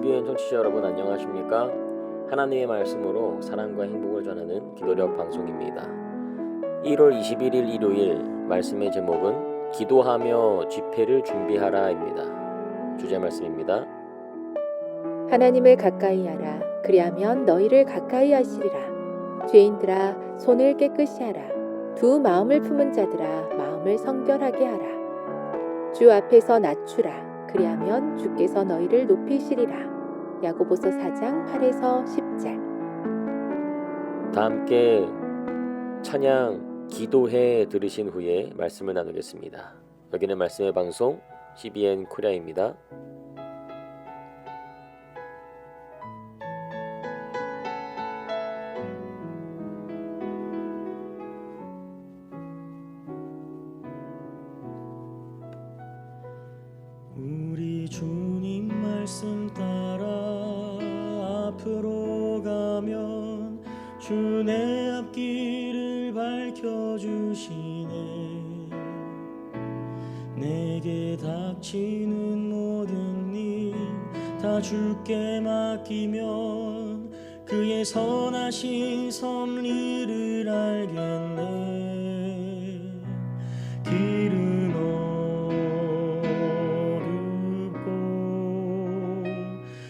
귀한 청취자 여러분 안녕하십니까? 하나님의 말씀으로 사랑과 행복을 전하는 기도력 방송입니다. 1월 21일 일요일 말씀의 제목은 기도하며 집회를 준비하라입니다. 주제 말씀입니다. 하나님을 가까이 하라. 그리하면 너희를 가까이 하시리라. 죄인들아 손을 깨끗이 하라. 두 마음을 품은 자들아 마음을 성결하게 하라. 주 앞에서 낮추라. 그리하면 주께서 너희를 높이시리라. 야고보서 4장 8에서 10절. 다 함께 찬양 기도해 들으신 후에 말씀을 나누겠습니다. 여기는 말씀의 방송 CBN 코리아입니다. 우리 주님 말씀 따라 앞으로 가면 주 내 앞길을 밝혀주시네. 내게 닥치는 모든 일 다 주께 맡기면 그의 선하신 섭리를 알겠네. 길은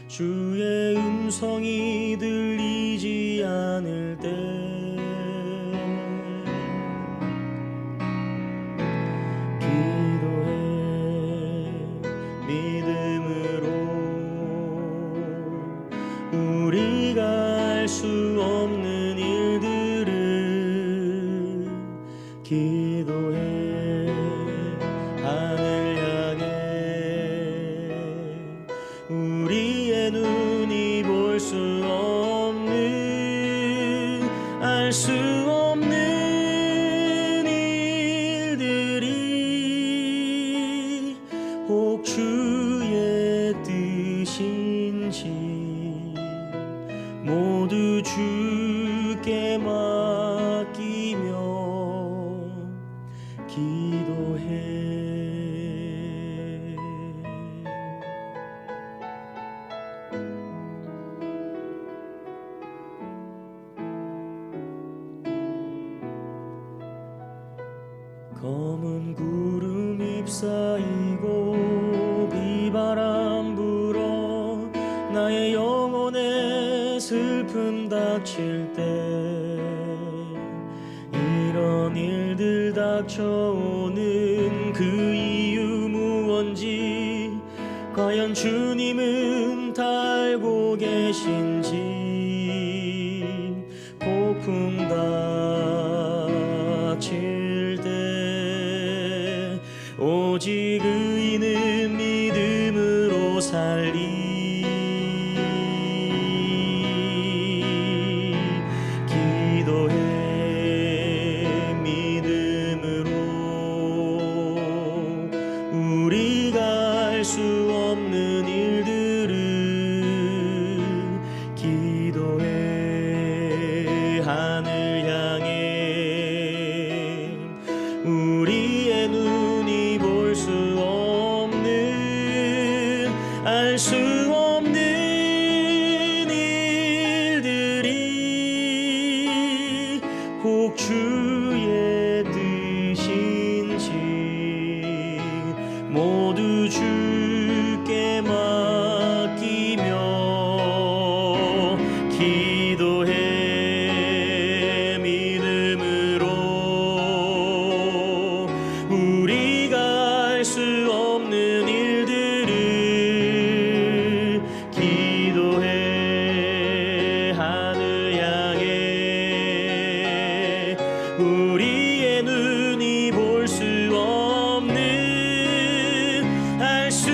주의 음성이 들리지 않을 때 기도해 믿음으로. 우리가 알 수 없는 일들을 기도해 하늘 향해. 우리의 눈이 볼 수 없는 알 수 없는 일들이 혹 주의 뜻인지 모두 주께 맡기며 기도해. 검은 구름 잎사이고 비바람 불어 나의 영혼에 슬픔 닥칠 때 이런 일들 닥쳐오는 그 이유 무언지 과연 주님은 다 알고 계신지. 폭풍 닥칠 때 오직 의인은 믿음으로 살리. 기도해 믿음으로. 우리가 알 수 없는 일들을 기도해 하늘 향해. 우리의 눈이 볼 수 없는 알 수 없는 일들이 혹 주의 뜻인지 모두 주께 맡기며 기도해 믿음으로. 우리가 알 수 없는 일들을 기도해 하늘 향해. 우리의 눈이 볼 수 없는 알 수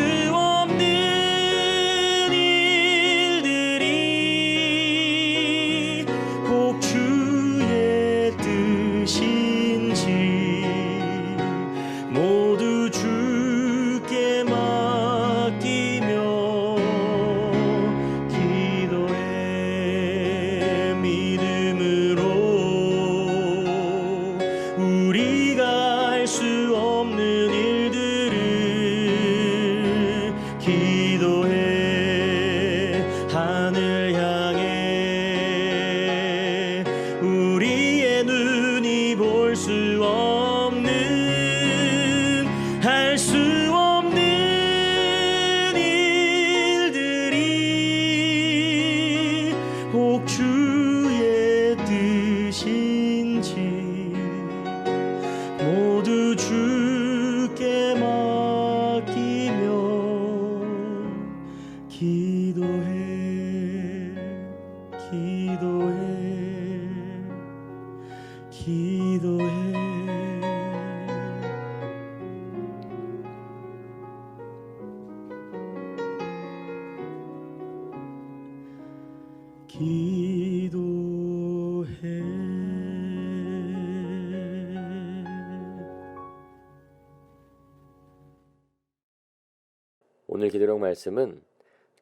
오늘 기도력 말씀은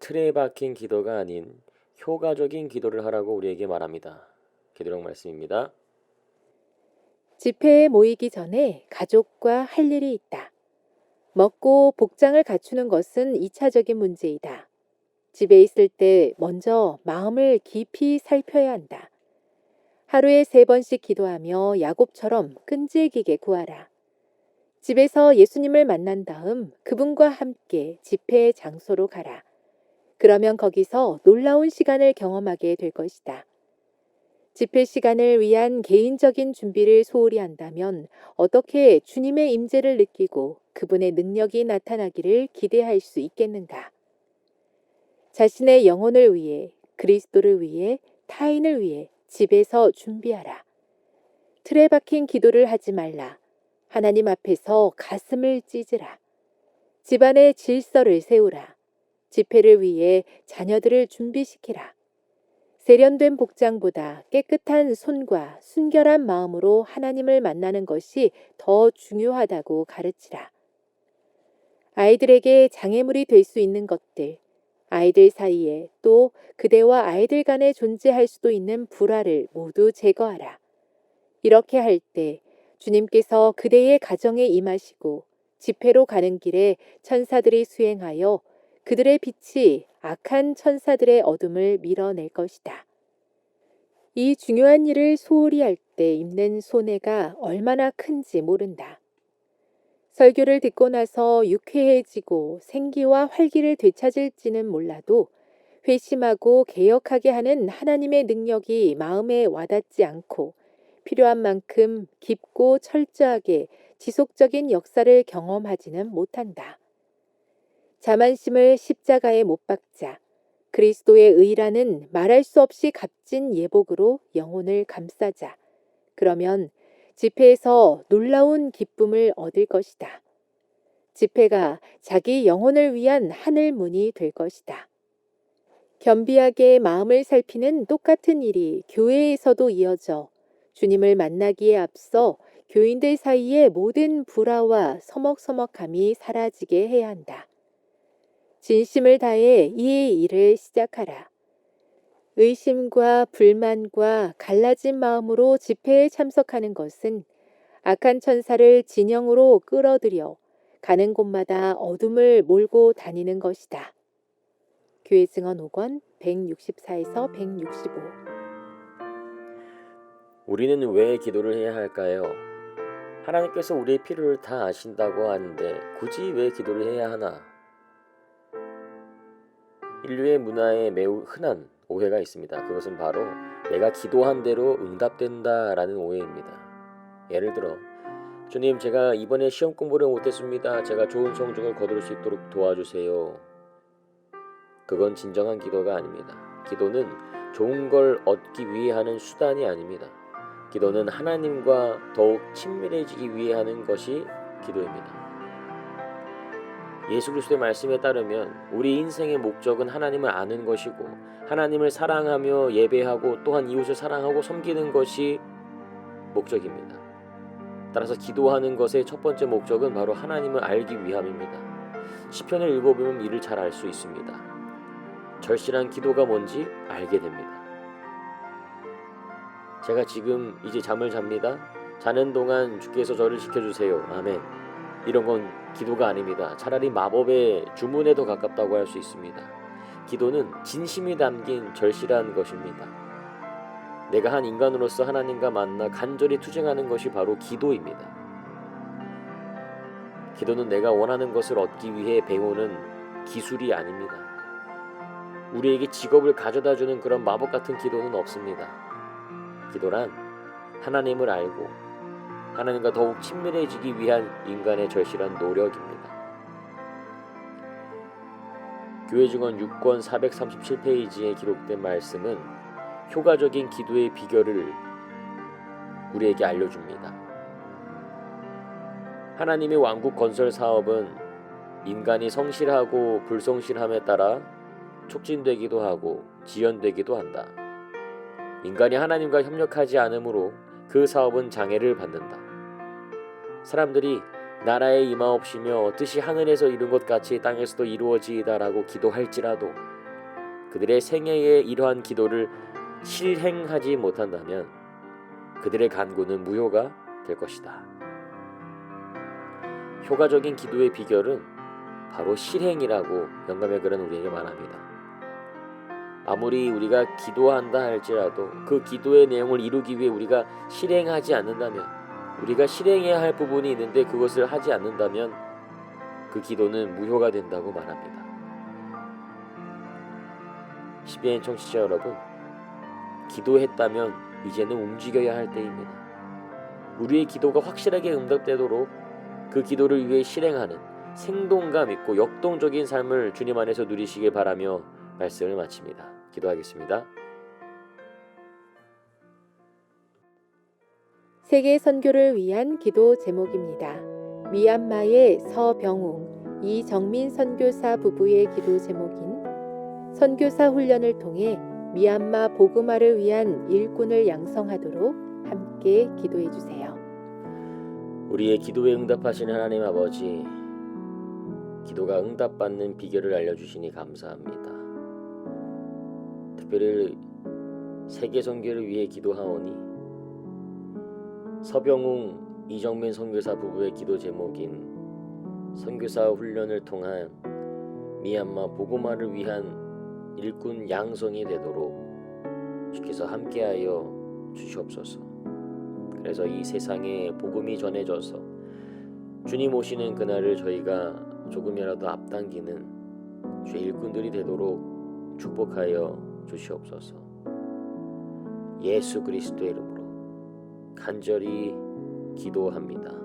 틀에 박힌 기도가 아닌 효과적인 기도를 하라고 우리에게 말합니다. 기도력 말씀입니다. 집회에 모이기 전에 가족과 할 일이 있다. 먹고 복장을 갖추는 것은 2차적인 문제이다. 집에 있을 때 먼저 마음을 깊이 살펴야 한다. 하루에 3번씩 기도하며 야곱처럼 끈질기게 구하라. 집에서 예수님을 만난 다음 그분과 함께 집회의 장소로 가라. 그러면 거기서 놀라운 시간을 경험하게 될 것이다. 집회 시간을 위한 개인적인 준비를 소홀히 한다면 어떻게 주님의 임재를 느끼고 그분의 능력이 나타나기를 기대할 수 있겠는가? 자신의 영혼을 위해, 그리스도를 위해, 타인을 위해 집에서 준비하라. 틀에 박힌 기도를 하지 말라. 하나님 앞에서 가슴을 찢으라. 집안의 질서를 세우라. 집회를 위해 자녀들을 준비시키라. 세련된 복장보다 깨끗한 손과 순결한 마음으로 하나님을 만나는 것이 더 중요하다고 가르치라. 아이들에게 장애물이 될 수 있는 것들, 아이들 사이에 또 그대와 아이들 간에 존재할 수도 있는 불화를 모두 제거하라. 이렇게 할 때 주님께서 그대의 가정에 임하시고 집회로 가는 길에 천사들이 수행하여 그들의 빛이 악한 천사들의 어둠을 밀어낼 것이다. 이 중요한 일을 소홀히 할 때 입는 손해가 얼마나 큰지 모른다. 설교를 듣고 나서 유쾌해지고 생기와 활기를 되찾을지는 몰라도 회심하고 개혁하게 하는 하나님의 능력이 마음에 와닿지 않고 필요한 만큼 깊고 철저하게 지속적인 역사를 경험하지는 못한다. 자만심을 십자가에 못 박자. 그리스도의 의라는 말할 수 없이 값진 예복으로 영혼을 감싸자. 그러면 집회에서 놀라운 기쁨을 얻을 것이다. 집회가 자기 영혼을 위한 하늘 문이 될 것이다. 겸비하게 마음을 살피는 똑같은 일이 교회에서도 이어져 주님을 만나기에 앞서 교인들 사이의 모든 불화와 서먹서먹함이 사라지게 해야 한다. 진심을 다해 이 일을 시작하라. 의심과 불만과 갈라진 마음으로 집회에 참석하는 것은 악한 천사를 진영으로 끌어들여 가는 곳마다 어둠을 몰고 다니는 것이다. 교회 증언 5권 164에서 165. 우리는 왜 기도를 해야 할까요? 하나님께서 우리의 필요를 다 아신다고 하는데 굳이 왜 기도를 해야 하나? 인류의 문화에 매우 흔한 오해가 있습니다. 그것은 바로 내가 기도한 대로 응답된다라는 오해입니다. 예를 들어 주님, 제가 이번에 시험 공부를 못했습니다. 제가 좋은 성적을 거둘 수 있도록 도와주세요. 그건 진정한 기도가 아닙니다. 기도는 좋은 걸 얻기 위해 하는 수단이 아닙니다. 기도는 하나님과 더욱 친밀해지기 위해 하는 것이 기도입니다. 예수 그리스도의 말씀에 따르면 우리 인생의 목적은 하나님을 아는 것이고 하나님을 사랑하며 예배하고 또한 이웃을 사랑하고 섬기는 것이 목적입니다. 따라서 기도하는 것의 첫 번째 목적은 바로 하나님을 알기 위함입니다. 시편을 읽어보면 이를 잘 알 수 있습니다. 절실한 기도가 뭔지 알게 됩니다. 제가 지금 이제 잠을 잡니다. 자는 동안 주께서 저를 지켜주세요. 아멘. 이런 건 기도가 아닙니다. 차라리 마법의 주문에 더 가깝다고 할 수 있습니다. 기도는 진심이 담긴 절실한 것입니다. 내가 한 인간으로서 하나님과 만나 간절히 투쟁하는 것이 바로 기도입니다. 기도는 내가 원하는 것을 얻기 위해 배우는 기술이 아닙니다. 우리에게 직업을 가져다주는 그런 마법 같은 기도는 없습니다. 기도란 하나님을 알고 하나님과 더욱 친밀해지기 위한 인간의 절실한 노력입니다. 교회 증언 6권 437페이지에 기록된 말씀은 효과적인 기도의 비결을 우리에게 알려줍니다. 하나님의 왕국 건설 사업은 인간이 성실하고 불성실함에 따라 촉진되기도 하고 지연되기도 한다. 인간이 하나님과 협력하지 않으므로 그 사업은 장애를 받는다. 사람들이 나라에 임하옵시며 뜻이 하늘에서 이룬 것 같이 땅에서도 이루어지이다라고 기도할지라도 그들의 생애에 이러한 기도를 실행하지 못한다면 그들의 간구는 무효가 될 것이다. 효과적인 기도의 비결은 바로 실행이라고 영감의 글은 우리에게 말합니다. 아무리 우리가 기도한다 할지라도 그 기도의 내용을 이루기 위해 우리가 실행하지 않는다면, 우리가 실행해야 할 부분이 있는데 그것을 하지 않는다면 그 기도는 무효가 된다고 말합니다. CBN 청취자 여러분, 기도했다면 이제는 움직여야 할 때입니다. 우리의 기도가 확실하게 응답되도록 그 기도를 위해 실행하는 생동감 있고 역동적인 삶을 주님 안에서 누리시길 바라며 말씀을 마칩니다. 기도하겠습니다. 세계 선교를 위한 기도 제목입니다. 미얀마의 서병웅, 이정민 선교사 부부의 기도 제목인 선교사 훈련을 통해 미얀마 복음화를 위한 일꾼을 양성하도록 함께 기도해 주세요. 우리의 기도에 응답하시는 하나님 아버지, 기도가 응답받는 비결을 알려주시니 감사합니다. 특별히 세계 선교를 위해 기도하오니 서병웅, 이정민 선교사 부부의 기도 제목인 선교사 훈련을 통한 미얀마 복음화를 위한 일꾼 양성이 되도록 주께서 함께하여 주시옵소서. 그래서 이 세상에 복음이 전해져서 주님 오시는 그날을 저희가 조금이라도 앞당기는 주의 일꾼들이 되도록 축복하여 주시옵소서. 예수 그리스도의 이름으로 간절히 기도합니다.